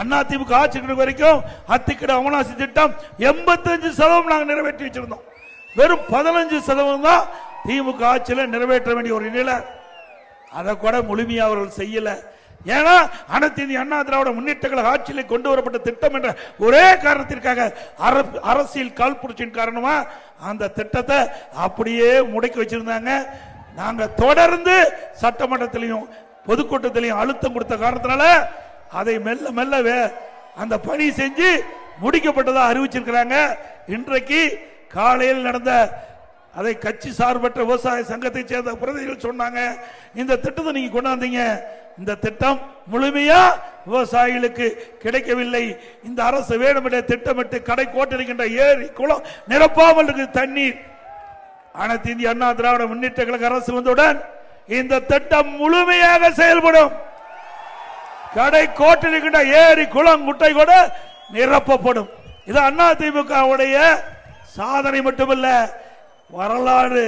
அதிமுக ஆட்சி வரைக்கும் அத்திக்கடை அவனாசி திட்டம் 85% நாங்கள் நிறைவேற்றி வச்சிருந்தோம். வெறும் 15% தான் திமுக ஆட்சியில் நிறைவேற்ற வேண்டிய ஒரு நிலை. அதை கூட முழுமையாக அவர்கள் செய்யல. ஏன்னா அனைத்து இந்திய அண்ணா திராவிட முன்னேற்ற கழக ஆட்சியில் கொண்டு வரப்பட்ட திட்டம் என்ற ஒரே காரணத்திற்காக அரசியல் காழ்ப்புணர்ச்சியின் காரணமா அந்த திட்டத்தை அப்படியே முடக்கி வச்சிருந்தாங்க. நாங்க தொடர்ந்து சட்டமன்றத்திலையும் பொதுக்கூட்டத்திலையும் அழுத்தம் கொடுத்த காரணத்தினால அதை மெல்ல மெல்ல அந்த பணி செஞ்சு முடிக்கப்பட்டதா அறிவிச்சிருக்கிறாங்க. இன்றைக்கு காலையில் நடந்த அதை கட்சி சார்பற்ற விவசாய சங்கத்தை சேர்ந்த பிரதிநிதிகள் சொன்னாங்க, இந்த திட்டத்தை நீங்க கொண்டாந்தீங்க, இந்த திட்டம் முழுமையா விவசாயிகளுக்கு கிடைக்கவில்லை. இந்த அரசு வேண்டுமென்ற திட்டமிட்டு கடை கோட்டிருக்கின்ற ஏரி குளம் நிரப்பாமல் இருக்கு தண்ணீர். அனைத்து இந்திய அண்ணா திராவிட முன்னேற்ற கழக அரசு வந்தவுடன் இந்த திட்டம் முழுமையாக செயல்படும். கடை கோட்டிருக்கின்ற ஏரி குளம் குட்டை கூட நிரப்பப்படும். இது அண்ணா திமுக சாதனை மட்டுமல்ல, வரலாறு.